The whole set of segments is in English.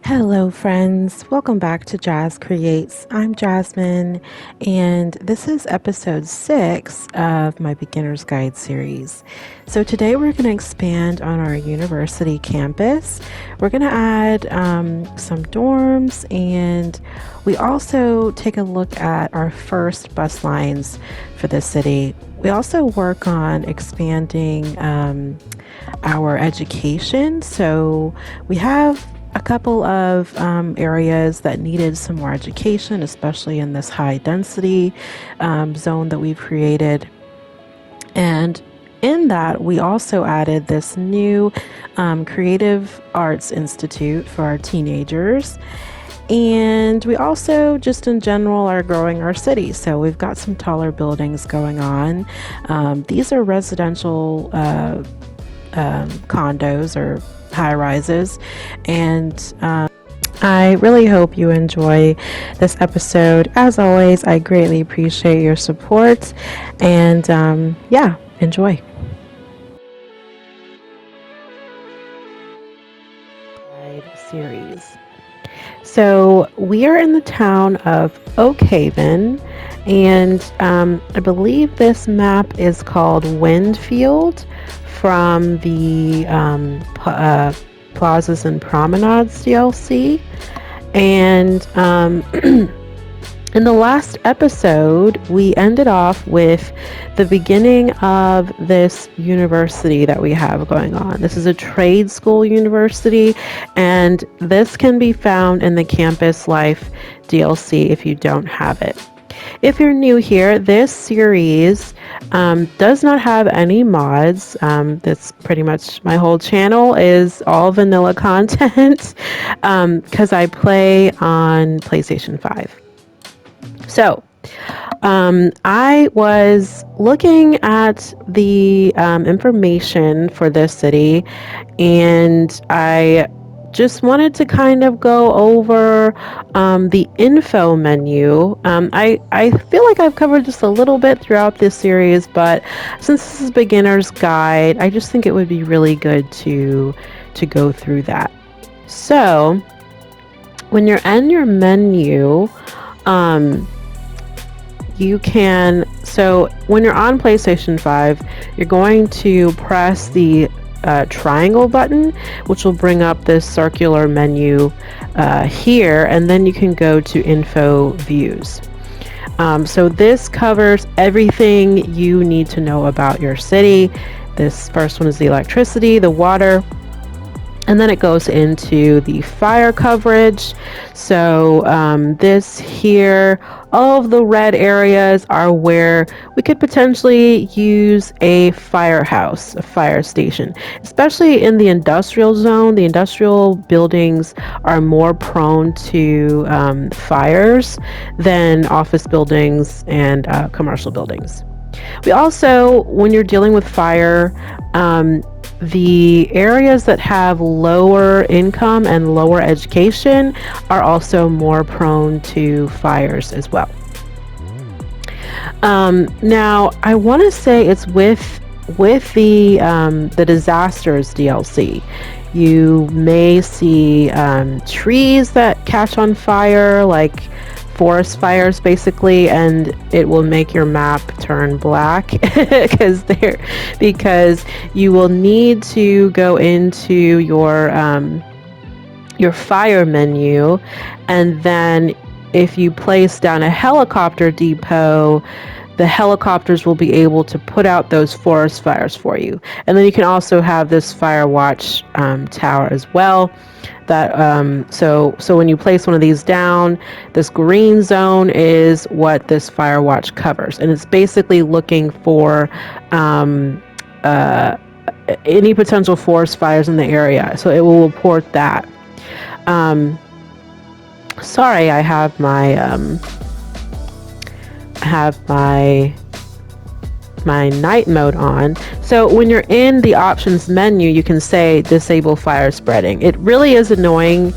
Hello, friends. Welcome back to Jazz Creates. I'm Jasmine, and this is episode 6 of my Beginner's Guide series. So, today we're going to expand on our university campus. We're going to add some dorms, and we also take a look at our first bus lines for the city. We also work on expanding our education. So, we have a couple of areas that needed some more education, especially in this high density zone that we've created. And in that, we also added this new Creative Arts Institute for our teenagers. And we also, just in general, are growing our city. So we've got some taller buildings going on. These are residential condos or high rises, and I really hope you enjoy this episode. As always, I greatly appreciate your support, and yeah, enjoy. Series. So we are in the town of Oak Haven, and I believe this map is called Windfield from the Plazas and Promenades DLC. And in the last episode, we ended off with the beginning of this university that we have going on. This is a trade school university, and this can be found in the Campus Life DLC if you don't have it. If you're new here, this series does not have any mods. That's pretty much my whole channel is all vanilla content because I play on PlayStation 5. So, I was looking at the information for this city, and I just wanted to kind of go over the info menu. I feel like I've covered just a little bit throughout this series, but since this is beginner's guide, I just think it would be really good to go through that. So, when you're in your menu, when you're on PlayStation 5, you're going to press the triangle button, which will bring up this circular menu here, and then you can go to info views. So this covers everything you need to know about your city. This first one is the electricity, the water, and then it goes into the fire coverage. So this here, all of the red areas are where we could potentially use a firehouse, a fire station, especially in the industrial zone. The industrial buildings are more prone to fires than office buildings and commercial buildings. We also, when you're dealing with fire, the areas that have lower income and lower education are also more prone to fires as well. Now, I want to say it's with the disasters DLC. You may see trees that catch on fire, like forest fires basically, and it will make your map turn black because you will need to go into your fire menu, and then if you place down a helicopter depot, the helicopters will be able to put out those forest fires for you. And then you can also have this fire watch tower as well. That so when you place one of these down, this green zone is what this fire watch covers, and it's basically looking for any potential forest fires in the area. So it will report that. Sorry, I have my night mode on. So when you're in the options menu, you can say disable fire spreading. It really is annoying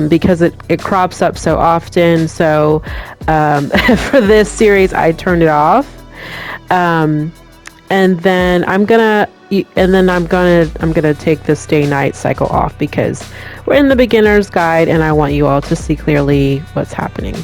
because it crops up so often. So for this series, I turned it off. and then I'm gonna take this day night cycle off because we're in the beginner's guide and I want you all to see clearly what's happening.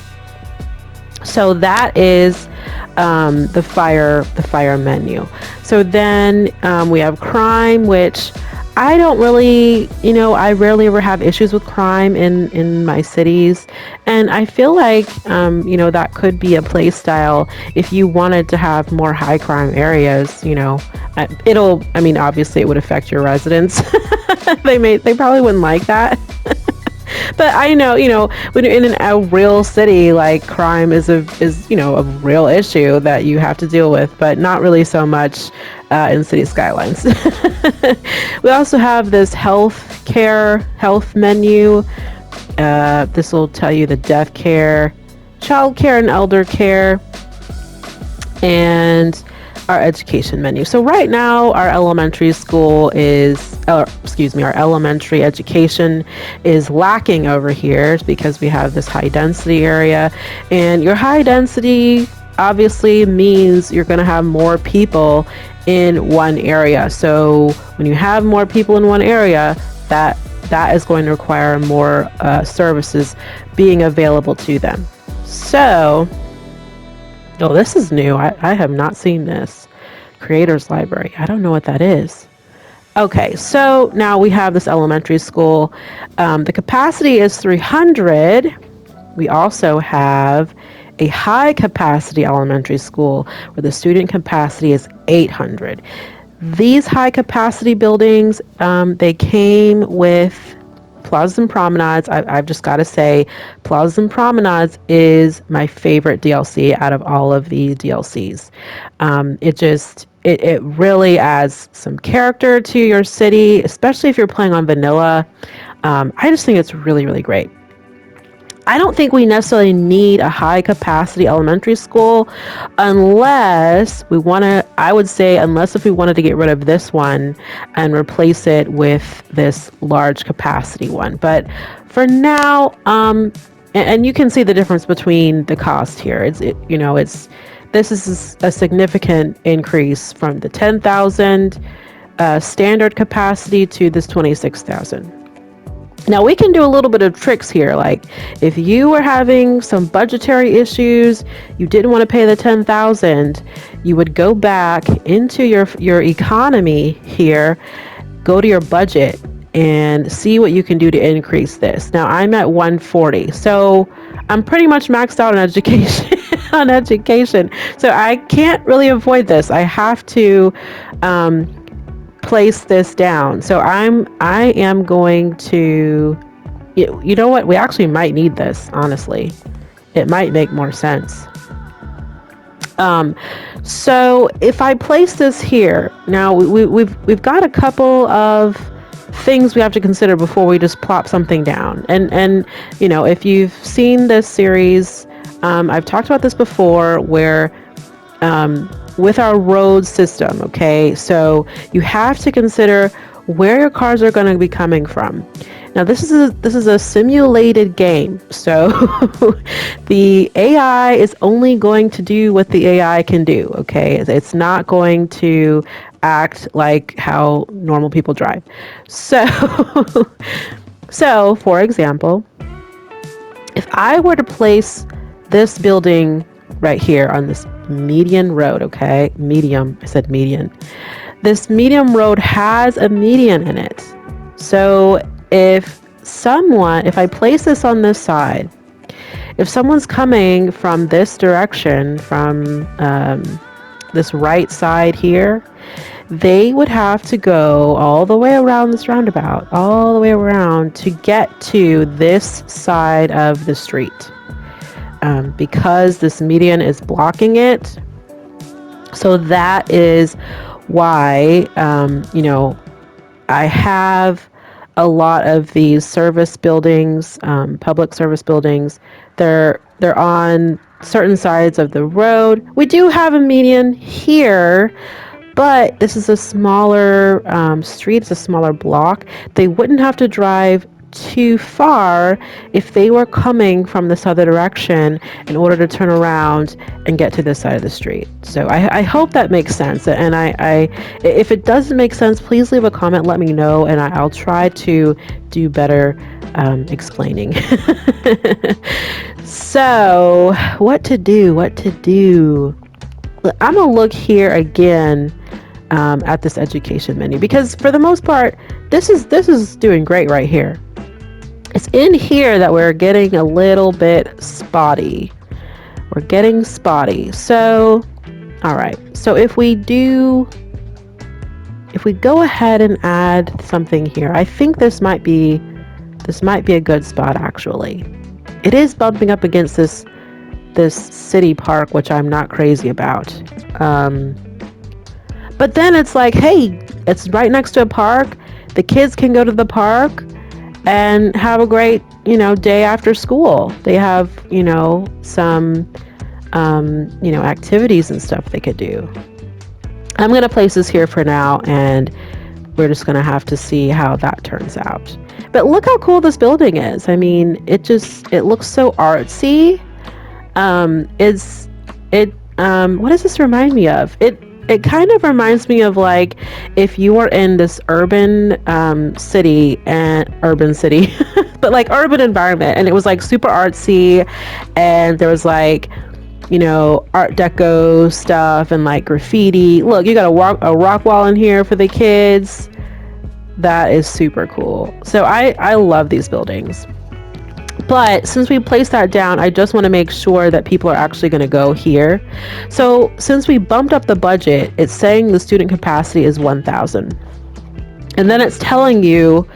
So that is the fire menu. So then we have crime, which I don't really, I rarely ever have issues with crime in my cities, and I feel like that could be a play style if you wanted to have more high crime areas. Obviously it would affect your residents. They probably wouldn't like that. But I know, when you're in a real city, like crime is a real issue that you have to deal with, but not really so much in City Skylines. We also have this health menu. This will tell you the death care, child care, and elder care, and our education menu. So right now our elementary education is lacking over here because we have this high density area, and your high density obviously means you're going to have more people in one area. So when you have more people in one area, that is going to require more services being available to them. So this is new. I have not seen this. Creators Library. I don't know what that is. Okay, so now we have this elementary school. The capacity is 300. We also have a high capacity elementary school where the student capacity is 800. These high capacity buildings, they came with Plazas and Promenades. I've just got to say, Plazas and Promenades is my favorite DLC out of all of the DLCs. It really adds some character to your city, especially if you're playing on vanilla. I just think it's really, really great. I don't think we necessarily need a high capacity elementary school unless we want to, I would say, unless if we wanted to get rid of this one and replace it with this large capacity one. But for now, and you can see the difference between the cost here. This is a significant increase from the 10,000 standard capacity to this 26,000. Now we can do a little bit of tricks here. Like if you were having some budgetary issues, you didn't want to pay the 10,000, you would go back into your economy here, go to your budget and see what you can do to increase this. Now I'm at 140. So I'm pretty much maxed out on education. So I can't really avoid this. I have to place this down. So I am going to, you know what? We actually might need this, honestly. It might make more sense. So if I place this here, now we've got a couple of things we have to consider before we just plop something down. And if you've seen this series, I've talked about this before, where with our road system, okay, so you have to consider where your cars are going to be coming from. Now this is a simulated game, so the AI is only going to do what the AI can do, okay? It's not going to act like how normal people drive. So for example, if I were to place this building right here on this median road, okay? Medium, I said median. This medium road has a median in it. So if I place this on this side, if someone's coming from this direction, from this right side here, they would have to go all the way around this roundabout, all the way around to get to this side of the street. Because this median is blocking it. So that is why, I have a lot of these service buildings, public service buildings. They're on certain sides of the road. We do have a median here, but this is a smaller street. It's a smaller block. They wouldn't have to drive too far if they were coming from this other direction in order to turn around and get to this side of the street. So I hope that makes sense. And if it doesn't make sense, please leave a comment, let me know, and I'll try to do better explaining. So what to do? I'm gonna look here again at this education menu, because for the most part, this is doing great right here. It's in here that we're getting a little bit spotty. We're getting spotty. So, all right. So if we go ahead and add something here, I think this might be a good spot actually. It is bumping up against this city park, which I'm not crazy about. But then it's like, hey, it's right next to a park. The kids can go to the park and have a great, day after school. They have, some, activities and stuff they could do. I'm going to place this here for now, and we're just going to have to see how that turns out. But look how cool this building is. I mean, it looks so artsy. What does this remind me of? It kind of reminds me of like if you were in this urban city, but like urban environment, and it was like super artsy, and there was like, Art Deco stuff and like graffiti. Look, you got a rock wall in here for the kids. That is super cool. So I love these buildings. But since we placed that down, I just want to make sure that people are actually going to go here. So since we bumped up the budget, it's saying the student capacity is 1,000. And then it's telling you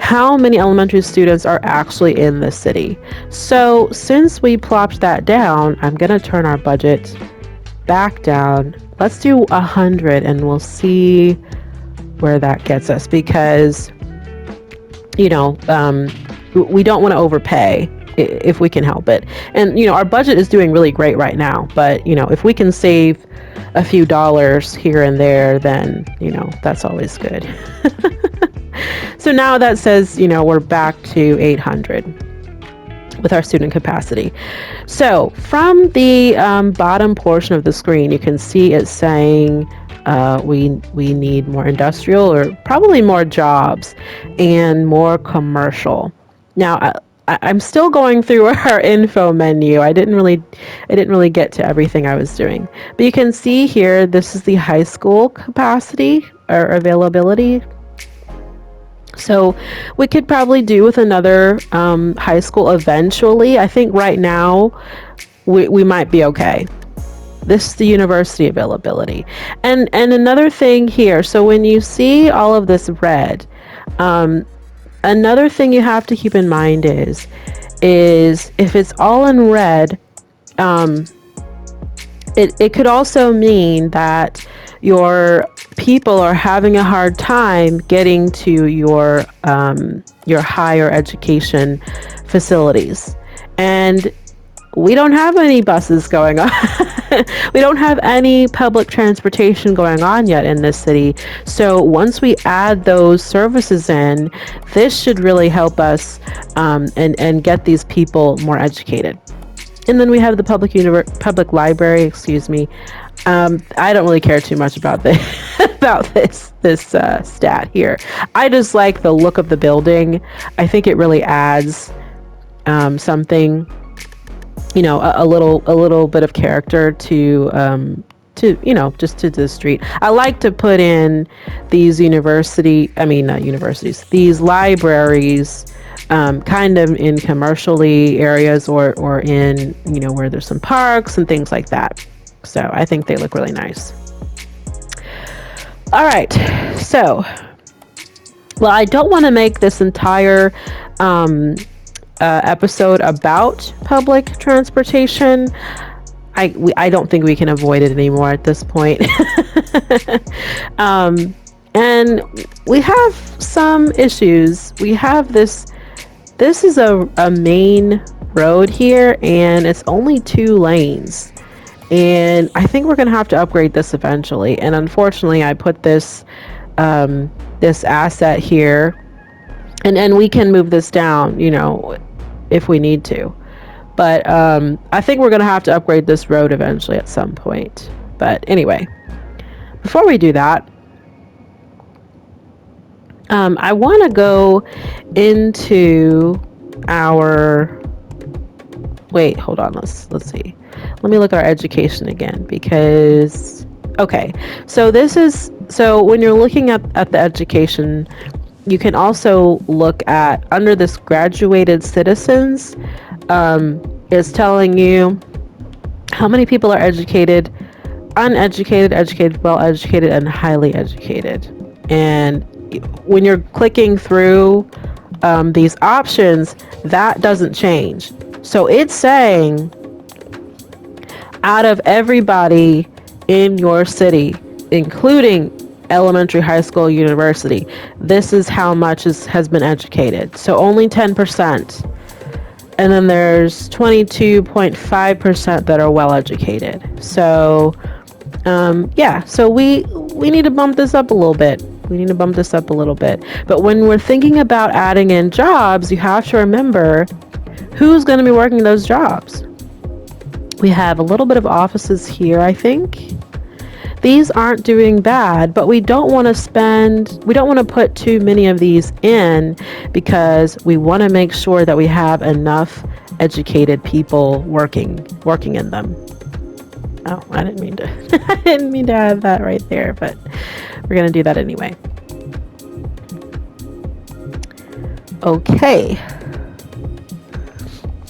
how many elementary students are actually in the city. So since we plopped that down, I'm going to turn our budget back down. Let's do 100 and we'll see where that gets us, because, we don't want to overpay if we can help it. And, our budget is doing really great right now. But, if we can save a few dollars here and there, then, that's always good. So now that says, we're back to 800 with our student capacity. So from the bottom portion of the screen, you can see it's saying we need more industrial, or probably more jobs, and more commercial. Now, I'm still going through our info menu. I didn't really get to everything I was doing. But you can see here, this is the high school capacity or availability. So we could probably do with another high school eventually. I think right now we might be okay. This is the university availability. And another thing here, so when you see all of this red, another thing you have to keep in mind is if it's all in red, it could also mean that your people are having a hard time getting to your higher education facilities. And we don't have any buses going on. We don't have any public transportation going on yet in this city. So once we add those services in, this should really help us and get these people more educated. And then we have the public library. Excuse me. I don't really care too much about this stat here. I just like the look of the building. I think it really adds something. A little bit of character to just to the street. I like to put in these these libraries kind of in commercially areas or in, where there's some parks and things like that. So I think they look really nice. All right. So, well, I don't want to make this entire episode about public transportation. I don't think we can avoid it anymore at this point. And we have some issues. We have this is a main road here, and it's only 2 lanes. And I think we're going to have to upgrade this eventually. And unfortunately, I put this asset here and we can move this down, if we need to. But I think we're going to have to upgrade this road eventually at some point. But anyway, before we do that, I want to go into our... Wait, hold on. Let's see. Let me look at our education again because... Okay, so when you're looking at the education, you can also look at under this graduated citizens. Is telling you how many people are educated, uneducated, educated, well educated, and highly educated. And when you're clicking through these options, that doesn't change. So it's saying out of everybody in your city, including elementary, high school, university, this is how much has been educated. So only 10%. And then there's 22.5% that are well educated. So so we need to bump this up a little bit. But when we're thinking about adding in jobs, you have to remember who's going to be working those jobs. We have a little bit of offices here, I think. These aren't doing bad, but we don't want to put too many of these in because we want to make sure that we have enough educated people working in them. Oh, I didn't mean to have that right there, but we're going to do that anyway. Okay.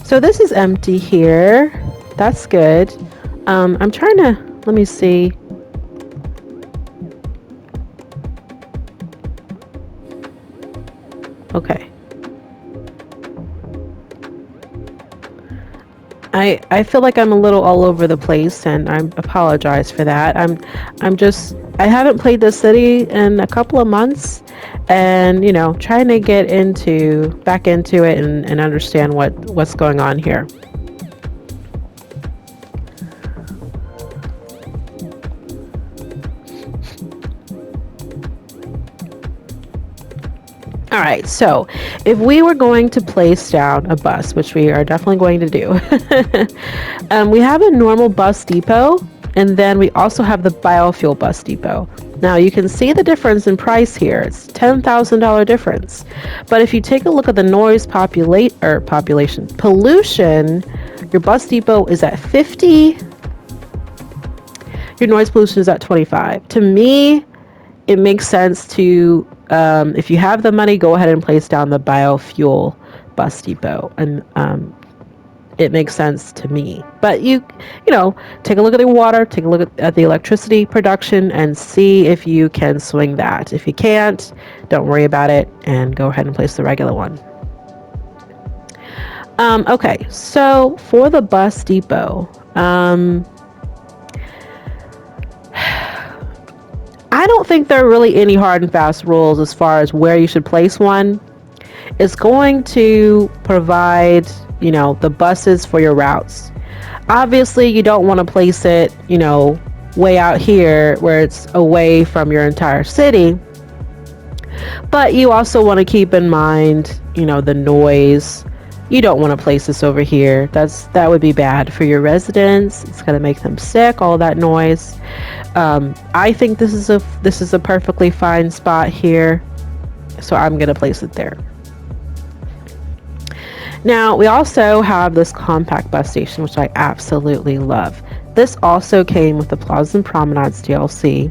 So this is empty here. That's good. I'm trying to, let me see. Okay. I feel like I'm a little all over the place, and I apologize for that. I haven't played this city in a couple of months, and trying to get back into it and understand what's going on here. All right, so if we were going to place down a bus, which we are definitely going to do, we have a normal bus depot, and then we also have the biofuel bus depot. Now you can see the difference in price here. It's $10,000 difference. But if you take a look at the noise pollution, your bus depot is at 50. Your noise pollution is at 25. To me, it makes sense to, if you have the money, go ahead and place down the biofuel bus depot, and it makes sense to me. But you take a look at the water, take a look at the electricity production, and see if you can swing that. If you can't, don't worry about it, and go ahead and place the regular one. Okay, so for the bus depot, I don't think there are really any hard and fast rules as far as where you should place one. It's going to provide, the buses for your routes. Obviously, you don't want to place it, way out here where it's away from your entire city. But you also want to keep in mind, the noise. You don't want to place this over here. That would be bad for your residents. It's going to make them sick, all that noise. I think this is a perfectly fine spot here, so I'm going to place it there. Now, we also have this compact bus station, which I absolutely love. This also came with the Plazas and Promenades DLC.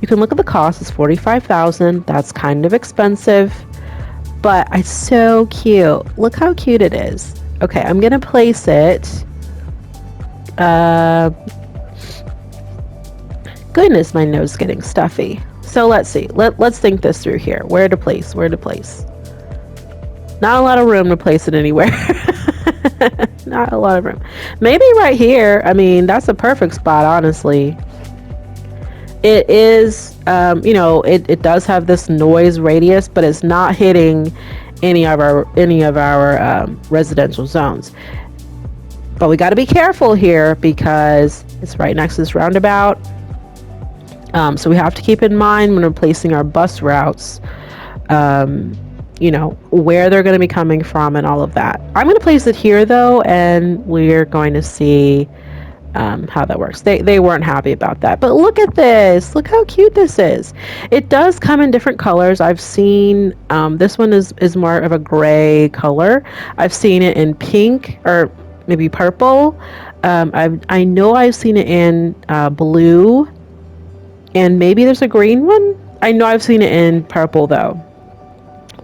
You can look at the cost. It's $45,000. That's kind of expensive, but it's so cute. Look how cute it is. Okay, I'm going to place it. Goodness, my nose is getting stuffy. So let's see. Let's think this through here. Where to place? Not a lot of room to place it anywhere. Not a lot of room. Maybe right here. I mean, that's a perfect spot, honestly. It is, it does have this noise radius, but it's not hitting any of our residential zones. But we got to be careful here because it's right next to this roundabout. So we have to keep in mind when we're placing our bus routes, where they're going to be coming from and all of that. I'm going to place it here though, and we're going to see how that works. They weren't happy about that, but look at this. Look how cute this is. It does come in different colors. I've seen this one is more of a gray color. I've seen it in pink or maybe purple. I know I've seen it in blue, and maybe there's a green one. I know I've seen it in purple though,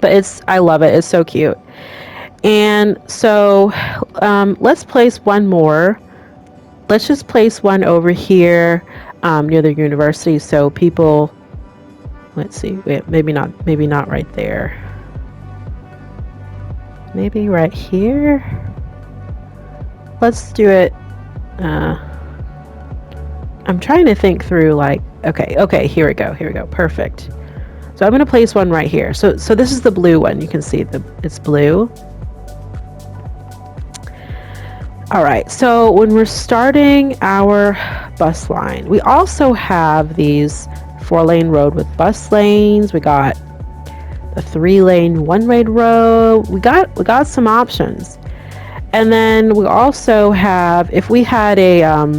but I love it. It's so cute. And so let's place one more. Let's just place one over here near the university, so people, let's see, maybe not right there. Maybe right here. Let's do it. I'm trying to think through, like, okay, here we go, perfect. So I'm going to place one right here. So this is the blue one. You can see it's blue. All right, so when we're starting our bus line, we also have these 4-lane road with bus lanes. We got the 3-lane one-way road. We got some options. And then we also have, if we had a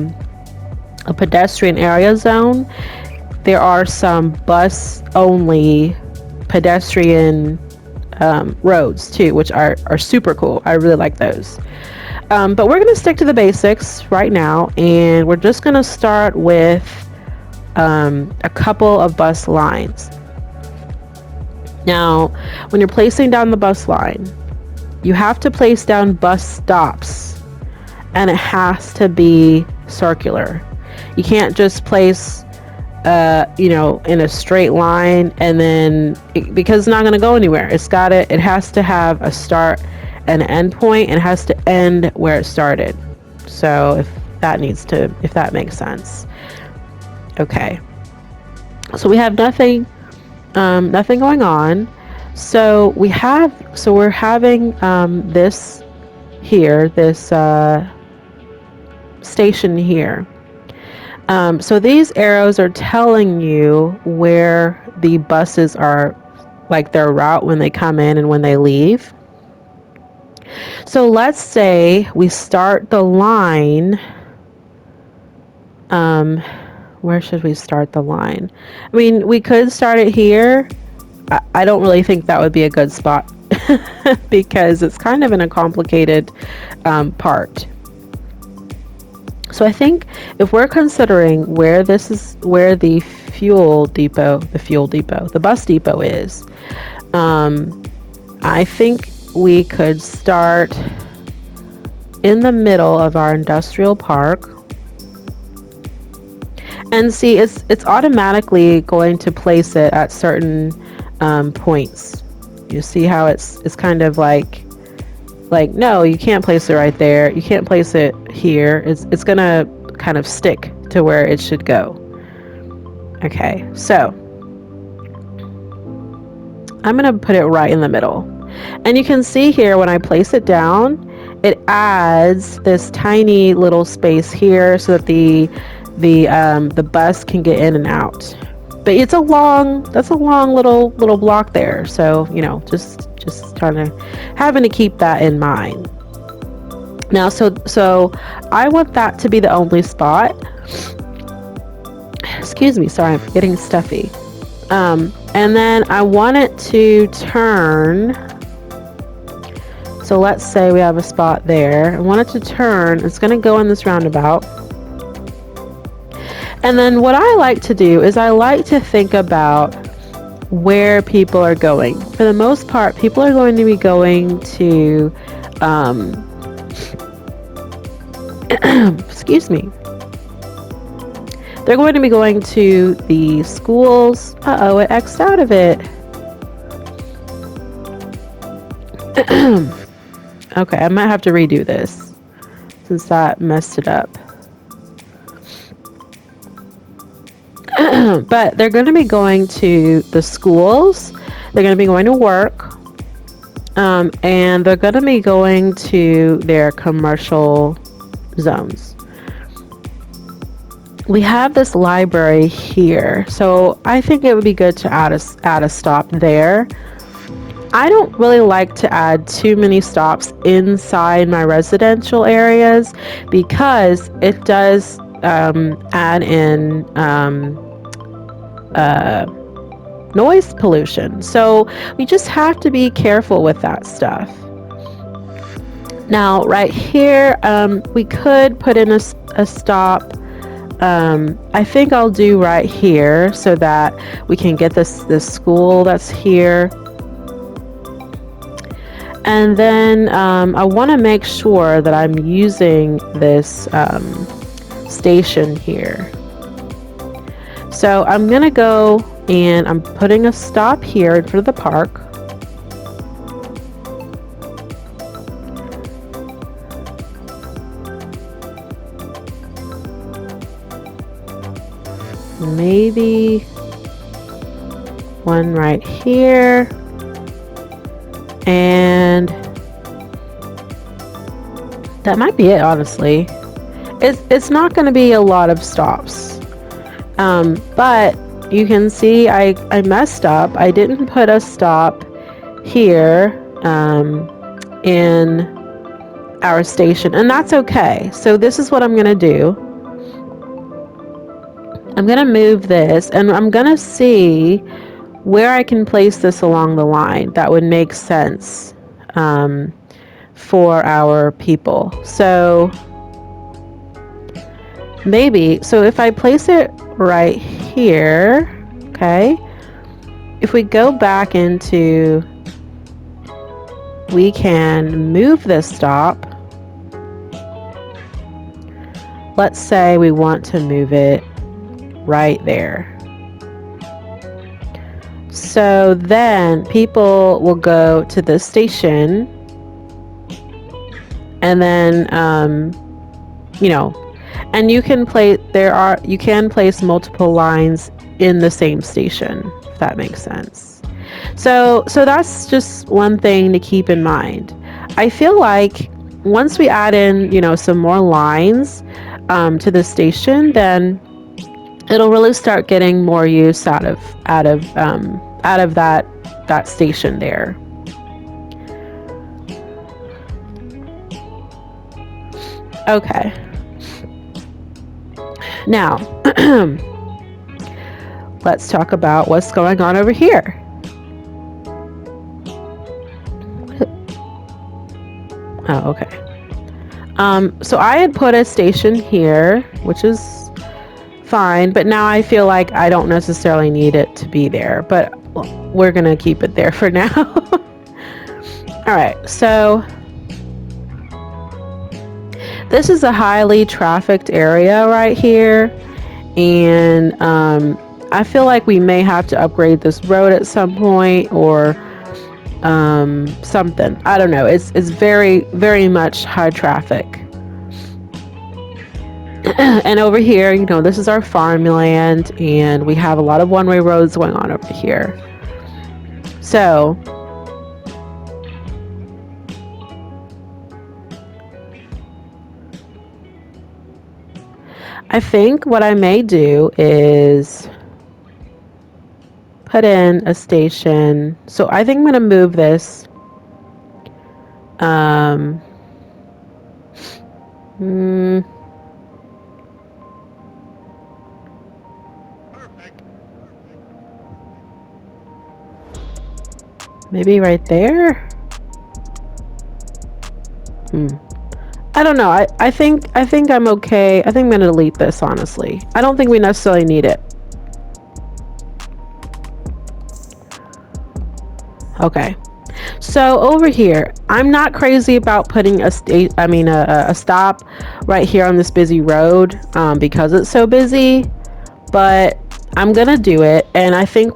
pedestrian area zone, there are some bus-only pedestrian roads too, which are super cool. I really like those. But we're going to stick to the basics right now, and we're just going to start with a couple of bus lines. Now, when you're placing down the bus line, you have to place down bus stops, and it has to be circular. You can't just place, in a straight line, and then because it's not going to go anywhere. It has to have a start an end point, and has to end where it started. So if that makes sense. Okay. So we have nothing going on. So we're having this here, this station here. So these arrows are telling you where the buses are, like their route when they come in and when they leave. So let's say we start the line. Where should we start the line? I mean, we could start it here. I don't really think that would be a good spot because it's kind of in a complicated part. So I think if we're considering where the bus depot is, I think we could start in the middle of our industrial park, and see it's automatically going to place it at certain points. You see how it's kind of like no, you can't place it right there, you can't place it here. It's gonna kind of stick to where it should go. Okay, so I'm gonna put it right in the middle. And you can see here when I place it down, it adds this tiny little space here so that the bus can get in and out. But that's a long little block there. So, just having to keep that in mind. Now, so I want that to be the only spot. Excuse me, sorry, I'm getting stuffy. And then I want it to turn. So let's say we have a spot there. I want it to turn. It's going to go in this roundabout. And then what I like to do is I like to think about where people are going. For the most part, people are going to be going to, excuse me. They're going to be going to the schools. Uh-oh, it X'd out of it. Okay, I might have to redo this since that messed it up. But they're going to be going to the schools. They're going to be going to work. And they're going to be going to their commercial zones. We have this library here, so I think it would be good to add a stop there. I don't really like to add too many stops inside my residential areas because it does add in noise pollution. So we just have to be careful with that stuff. Now, right here, we could put in a stop. I think I'll do right here so that we can get this school that's here. And then I want to make sure that I'm using this station here. So I'm going to go and I'm putting a stop here in front of the park. Maybe one right here. And that might be it, honestly. It's not going to be a lot of stops. But you can see I messed up. I didn't put a stop here in our station, and that's okay. So this is what I'm going to do. I'm going to move this, and I'm going to see where I can place this along the line that would make sense for our people. So maybe, so if I place it right here, okay, if we go back into, we can move this stop. Let's say we want to move it right there. So then people will go to the station, and then you know, and you can place multiple lines in the same station, if that makes sense. So that's just one thing to keep in mind. I feel like once we add in, you know, some more lines to the station, then it'll really start getting more use out of that station there. Okay. Now, let's talk about what's going on over here. Oh, okay. So I had put a station here, which is fine, but now I feel like I don't necessarily need it to be there, but we're gonna keep it there for now. All right, so this is a highly trafficked area right here, and I feel like we may have to upgrade this road at some point, or something. I don't know. It's very, very much high traffic. And over here, you know, this is our farmland, and we have a lot of one-way roads going on over here. So I think what I may do is put in a station. So I think I'm going to move this. Maybe right there. I don't know. I think I'm okay. I think I'm going to delete this, honestly. I don't think we necessarily need it. Okay. So over here, I'm not crazy about putting a stop right here on this busy road because it's so busy, but I'm going to do it, and I think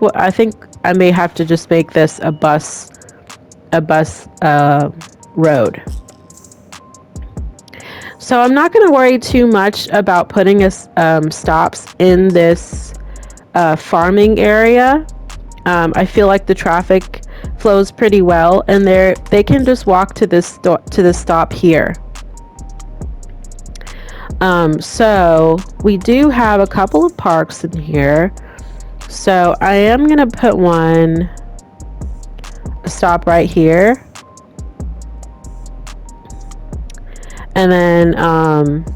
I may have to just make this a bus road. So I'm not going to worry too much about putting stops in this farming area. I feel like the traffic flows pretty well, and they can just walk to this stop here. So we do have a couple of parks in here. So I am going to put one stop right here. And then,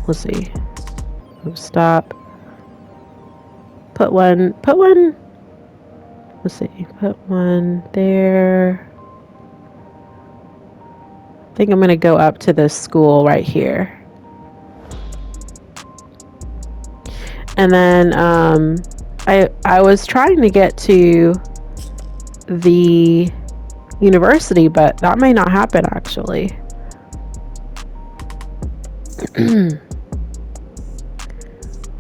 let's see. Stop. Put one, let's see, put one there. I think I'm going to go up to this school right here. And then, I was trying to get to the university, but that may not happen actually.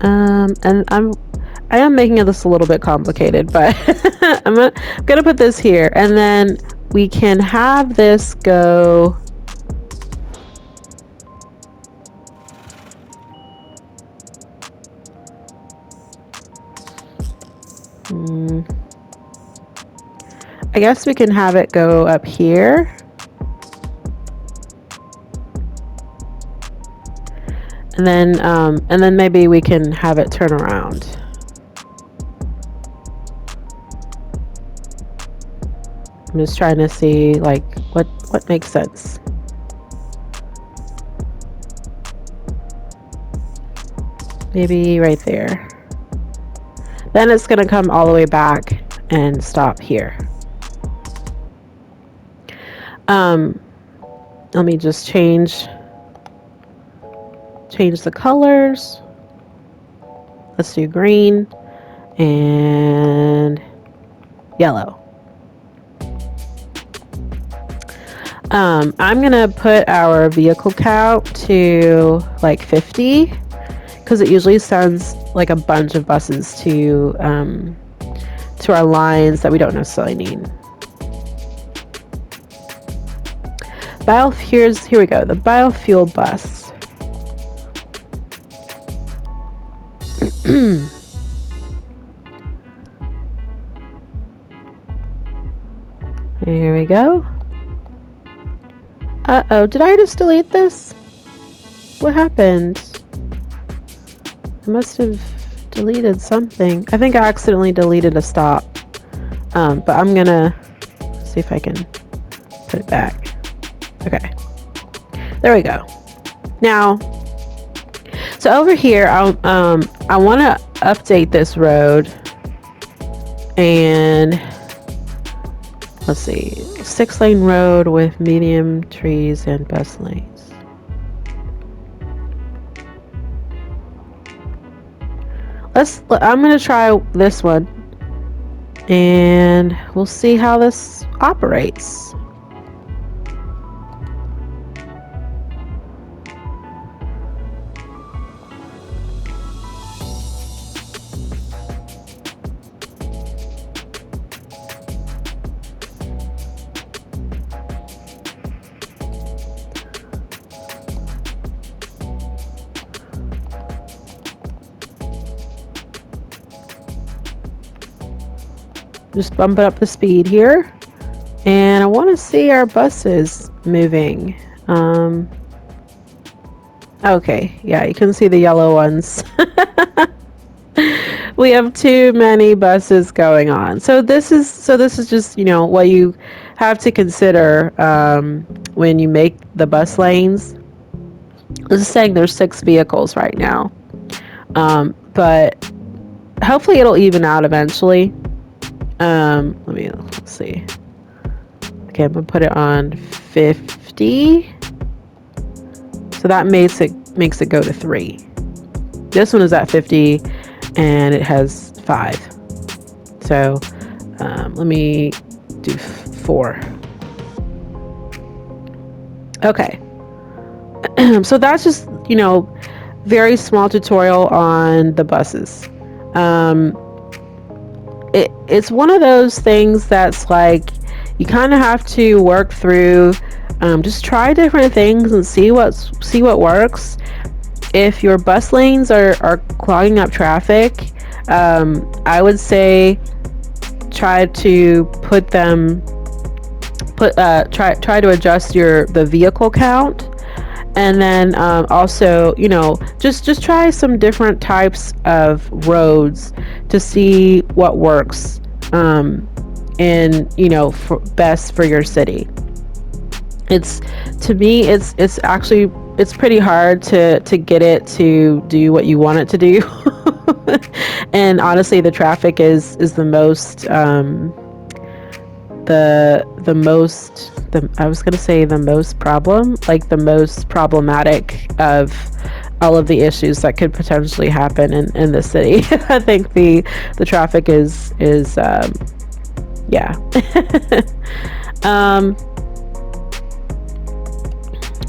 And I am making this a little bit complicated, but I'm gonna put this here, and then we can have this go. I guess we can have it go up here. And then maybe we can have it turn around. I'm just trying to see like what makes sense. Maybe right there. Then it's gonna come all the way back and stop here. Let me just change the colors. Let's do green and yellow. I'm gonna put our vehicle count to like 50 because it usually sends like a bunch of buses to our lines that we don't necessarily need. Here we go, the biofuel bus. Here we go. Uh-oh, did I just delete this? What happened? I must have deleted something. I think I accidentally deleted a stop. But I'm gonna see if I can put it back. Okay. There we go. Now, so over here, I want to update this road, and let's see, 6-lane road with medium trees and bus lanes. I'm going to try this one, and we'll see how this operates. Just bumping up the speed here, and I want to see our buses moving. Okay, yeah, you can see the yellow ones. We have too many buses going on. So this is just, what you have to consider when you make the bus lanes. This is saying there's 6 vehicles right now, but hopefully it'll even out eventually. Let's see. Okay, I'm gonna put it on 50. So that makes it go to 3. This one is at 50 and it has 5. So let me do 4. Okay. So that's just, very small tutorial on the buses. It's one of those things that's like you kind of have to work through. Just try different things and see what works. If your bus lanes are clogging up traffic, I would say try to try to adjust the vehicle count. And then also, just try some different types of roads to see what works. in, best for your city. It's, to me, it's actually, it's pretty hard to get it to do what you want it to do. And honestly, the traffic is the most the most, I was gonna say the most the most problematic of all of the issues that could potentially happen in the city. I think the traffic is yeah. um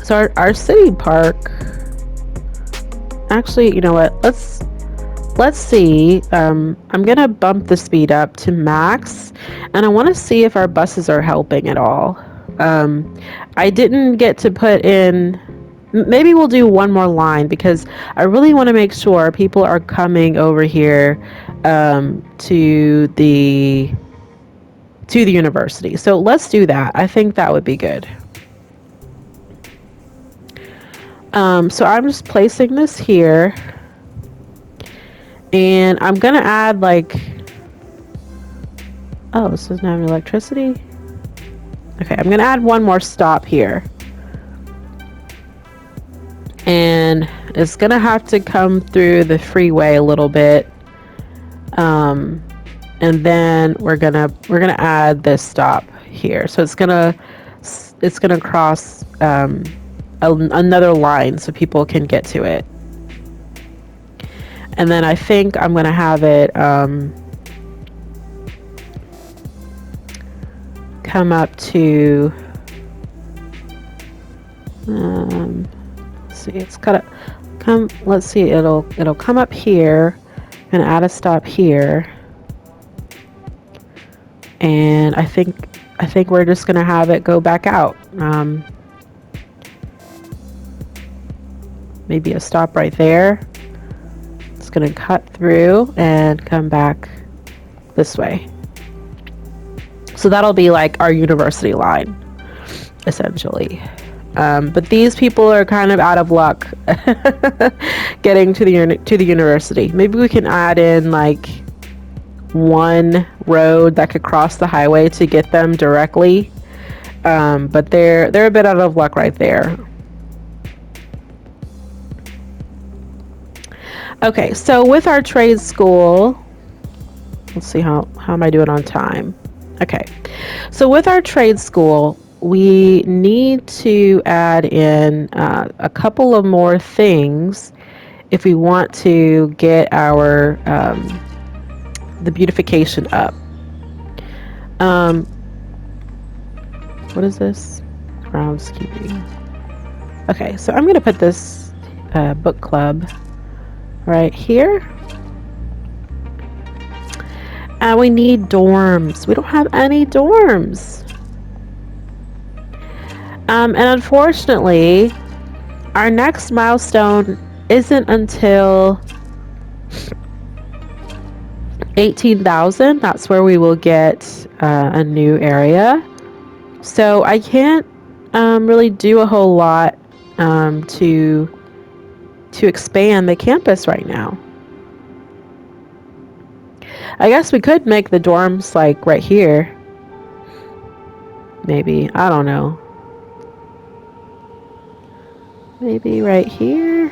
so our city park, actually, you know what, let's see. I'm gonna bump the speed up to max, and I want to see if our buses are helping at all. I didn't get to put in. Maybe we'll do one more line because I really want to make sure people are coming over here to the university. So let's do that. I think that would be good. So I'm just placing this here. And I'm gonna add oh, this doesn't have electricity. Okay, I'm gonna add one more stop here. And it's gonna have to come through the freeway a little bit. And then we're gonna add this stop here. So it's gonna cross another line so people can get to it. And then I think I'm gonna have it come up to let's see, it's gotta come, let's see, it'll come up here and add a stop here. And I think we're just gonna have it go back out. Maybe a stop right there. It's gonna cut through and come back this way. So that'll be like our university line, essentially. But these people are kind of out of luck getting to the university. Maybe we can add in like one road that could cross the highway to get them directly. But they're a bit out of luck right there. Okay, so with our trade school, let's see, how am I doing on time? Okay, so with our trade school, we need to add in a couple of more things if we want to get our the beautification up. What is this? Groundskeeping. Okay, so I'm going to put this book club right here. And we need dorms. We don't have any dorms. And unfortunately, our next milestone isn't until 18,000. That's where we will get a new area. So I can't really do a whole lot to expand the campus right now. I guess we could make the dorms like right here. Maybe, I don't know. Maybe right here.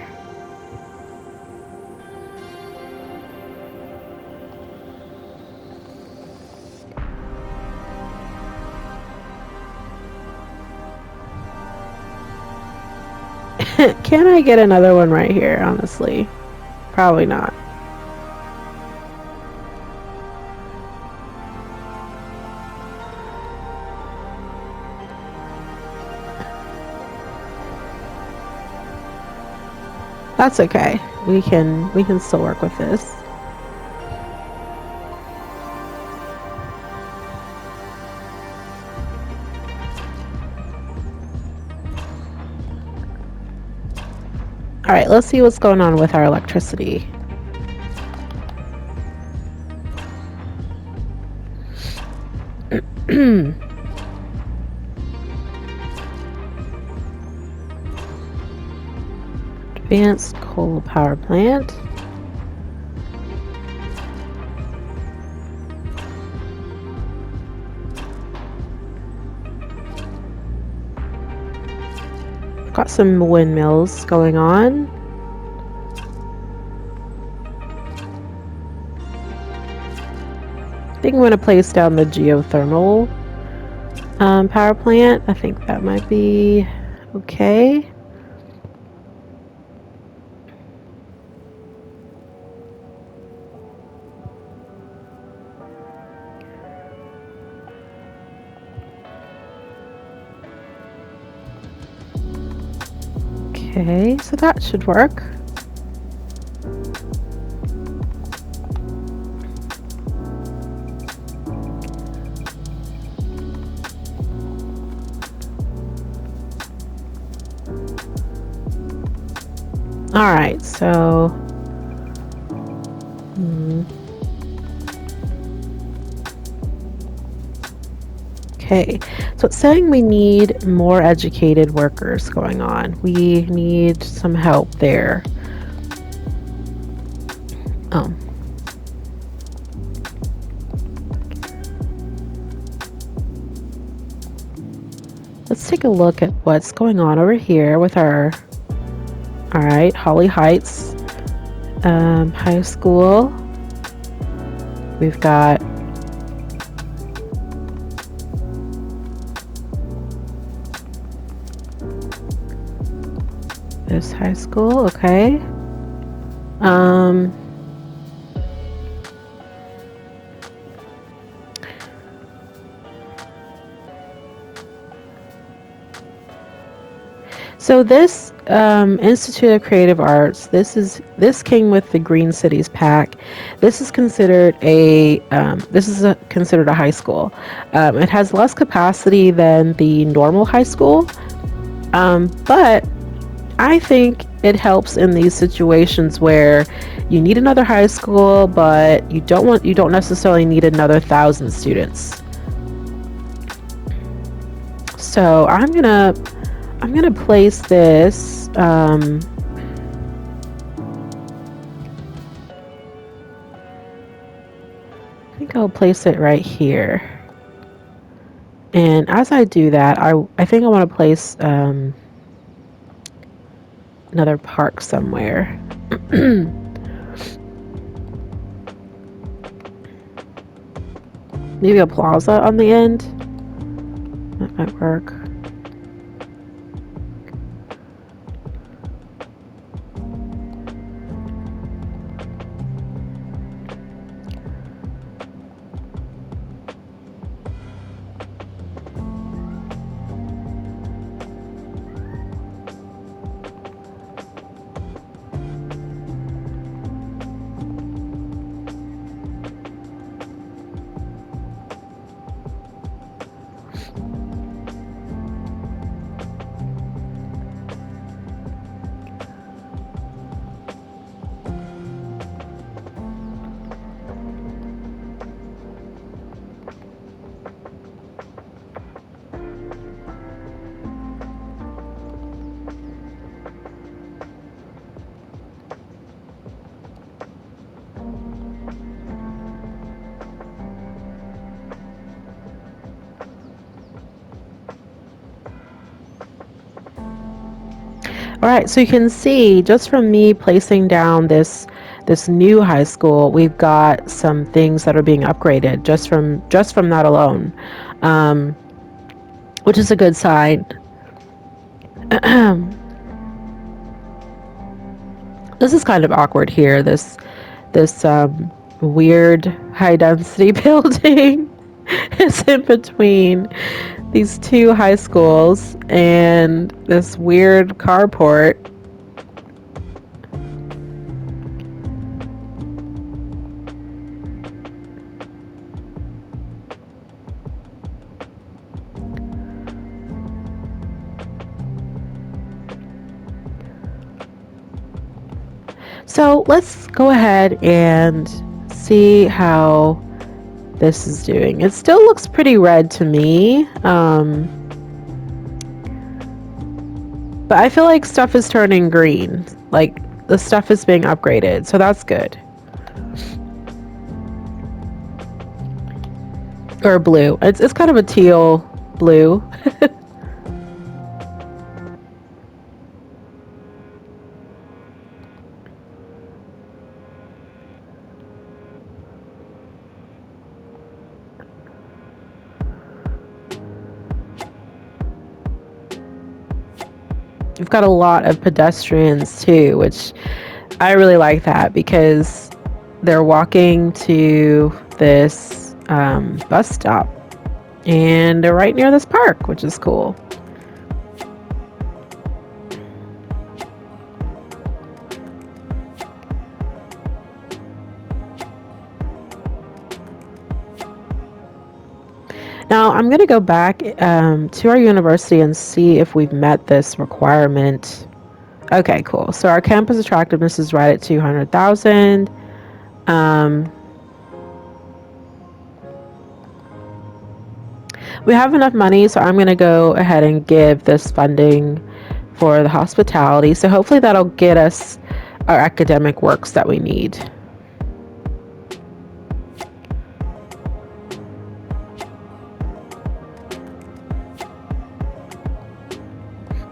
Can I get another one right here, honestly? Probably not. That's okay. We can still work with this. All right, let's see what's going on with our electricity. Advanced coal power plant. got some windmills going on. I think I'm going to place down the geothermal power plant. I think that might be okay. Okay, so that should work. All right, so okay, so it's saying we need more educated workers going on. We need some help there. Oh. Let's take a look at what's going on over here with our, all right, Holly Heights High School. We've got this high school, okay. So this Institute of Creative Arts, this came with the Green Cities pack. This is considered considered a high school. It has less capacity than the normal high school, but I think it helps in these situations where you need another high school, but you don't necessarily need another 1,000 students. So I'm gonna place this I think I'll place it right here. And as I do that, I think I want to place another park somewhere. Maybe a plaza on the end. That might work. All right, so you can see just from me placing down this new high school, we've got some things that are being upgraded just from that alone, which is a good sign. This is kind of awkward here. This weird high density building is in between these two high schools and this weird carport. So let's go ahead and see how this is doing. It still looks pretty red to me, but I feel like stuff is turning green. Like the stuff is being upgraded, so that's good. Or blue. It's kind of a teal blue. We've got a lot of pedestrians too, which I really like that because they're walking to this bus stop and they're right near this park, which is cool. Now I'm going to go back to our university and see if we've met this requirement. Okay, cool. So our campus attractiveness is right at 200,000. We have enough money, so I'm going to go ahead and give this funding for the hospitality. So hopefully that'll get us our academic works that we need.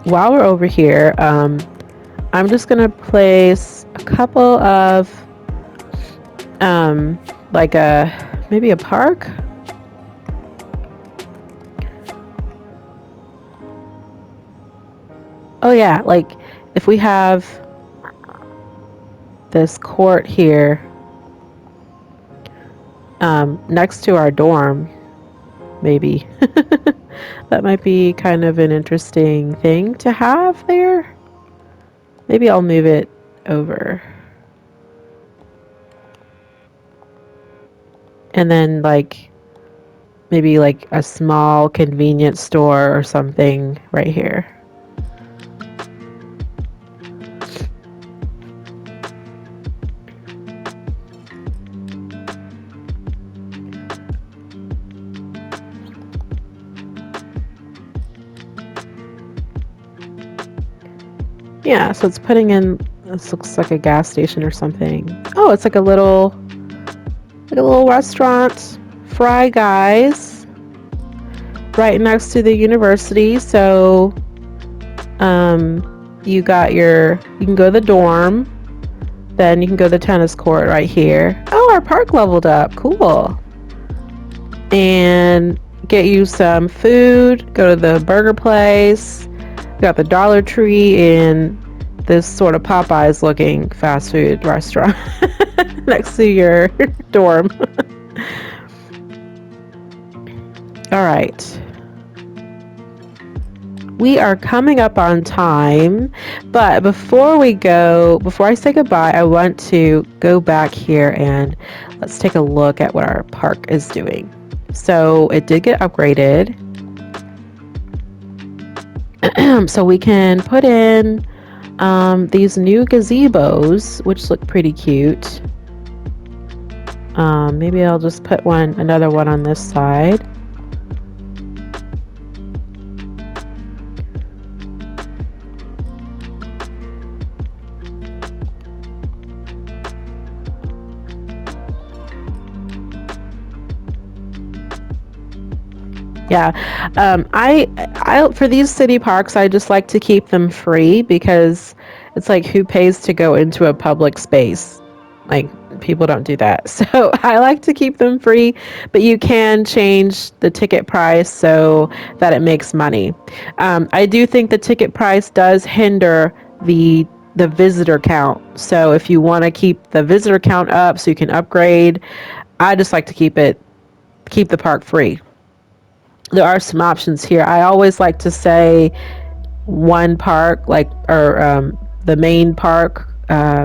While we're over here, I'm just going to place a couple of, like maybe a park. Oh yeah, like if we have this court here next to our dorm, maybe. That might be kind of an interesting thing to have there. Maybe I'll move it over. And then like maybe like a small convenience store or something right here. Yeah, so it's putting in, this looks like a gas station or something. Oh, it's like a little restaurant, Fry Guys, right next to the university. So you can go to the dorm, then you can go to the tennis court right here. Oh, our park leveled up, cool. And get you some food, go to the burger place. Got the Dollar Tree and this sort of Popeyes looking fast food restaurant next to your dorm. All right. We are coming up on time, but before I say goodbye, I want to go back here and let's take a look at what our park is doing. So it did get upgraded. So we can put in these new gazebos, which look pretty cute. Maybe I'll just put another one on this side. Yeah, I for these city parks, I just like to keep them free because it's like, who pays to go into a public space? Like, people don't do that. So I like to keep them free, but you can change the ticket price so that it makes money. I do think the ticket price does hinder the visitor count. So if you want to keep the visitor count up so you can upgrade, I just like to keep the park free. There are some options here. I always like to say one park, or the main park,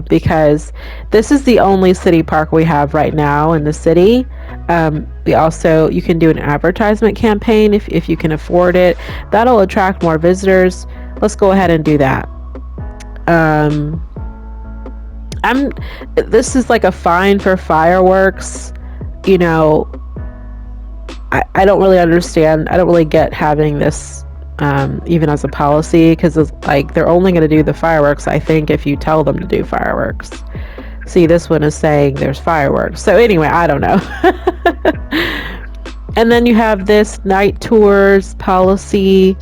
because this is the only city park we have right now in the city. You can do an advertisement campaign if you can afford it. That'll attract more visitors. Let's go ahead and do that. This is like a fine for fireworks. You know, I don't really understand. I don't really get having this even as a policy, because it's like they're only going to do the fireworks, I think, if you tell them to do fireworks. See, this one is saying there's fireworks. So anyway, I don't know. And then you have this night tours policy.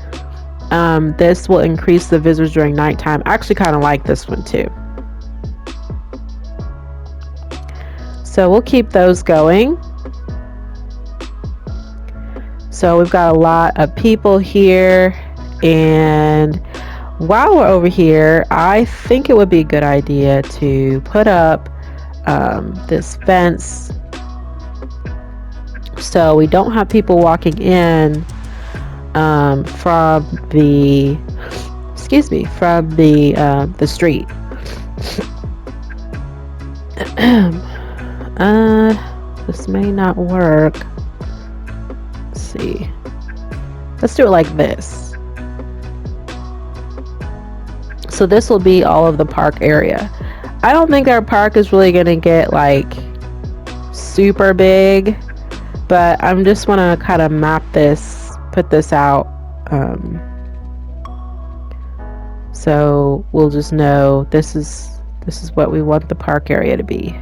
This will increase the visitors during nighttime. I actually kind of like this one too. So we'll keep those going. So we've got a lot of people here, and while we're over here, I think it would be a good idea to put up this fence so we don't have people walking in from the the street. This may not work. Let's see. Let's do it like this. So this will be all of the park area. I don't think our park is really gonna get like super big, but I'm just wanna kind of map this, put this out, so we'll just know this is what we want the park area to be.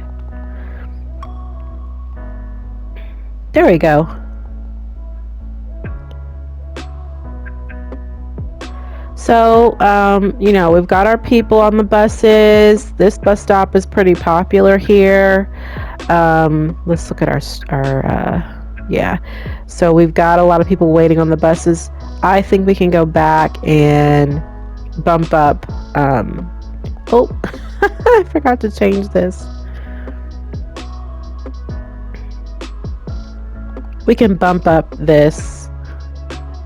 There we go. So, you know, we've got our people on the buses. This bus stop is pretty popular here. Let's look at yeah. So we've got a lot of people waiting on the buses. I think we can go back and bump up. Oh, I forgot to change this. We can bump up this.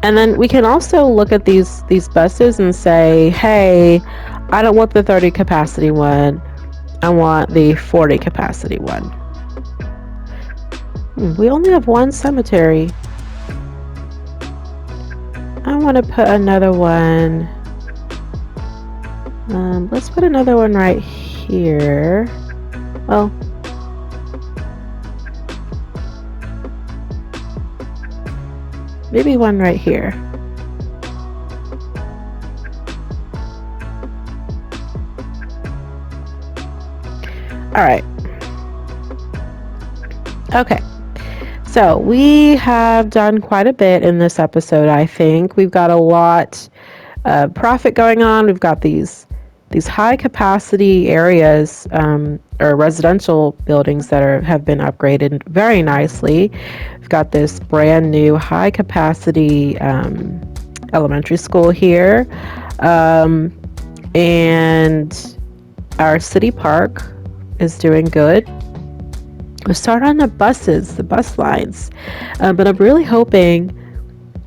And then we can also look at these buses and say, hey, I don't want the 30 capacity one. I want the 40 capacity one. We only have one cemetery. I want to put another one. Let's put another one right here. Well, maybe one right here. All right. Okay. So we have done quite a bit in this episode, I think. We've got a lot of profit going on. We've got these high capacity areas, or residential buildings that have been upgraded very nicely. We've got this brand new high capacity elementary school here, and our city park is doing good. We start on the buses, the bus lines, but I'm really hoping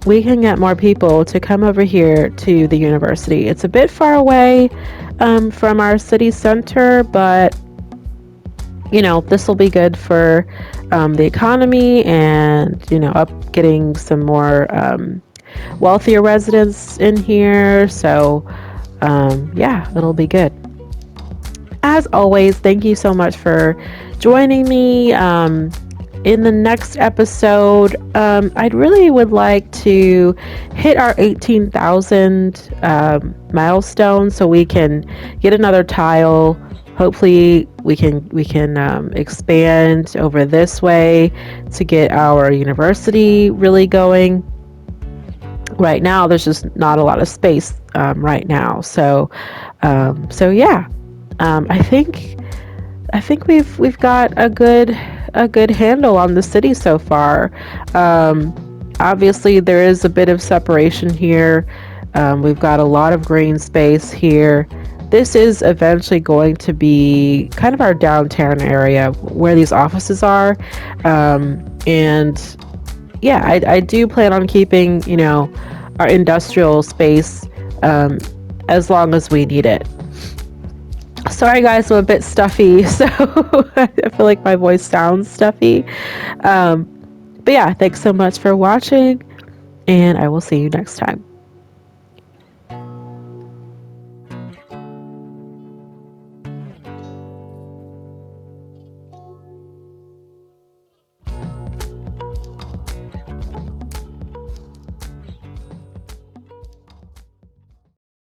we can get more people to come over here to the university. It's a bit far away from our city center, but you know, this will be good for the economy and, you know, getting some more wealthier residents in here. So yeah, it'll be good. As always, thank you so much for joining me. In the next episode, I really would like to hit our 18,000 milestone so we can get another tile. Hopefully we can expand over this way to get our university really going. Right now there's just not a lot of space right now. So yeah. I think we've got a good handle on the city so far. Obviously there is a bit of separation here. We've got a lot of green space here. This is eventually going to be kind of our downtown area where these offices are. And yeah, I do plan on keeping, you know, our industrial space as long as we need it. Sorry guys, I'm a bit stuffy, so I feel like my voice sounds stuffy. But yeah, thanks so much for watching, and I will see you next time.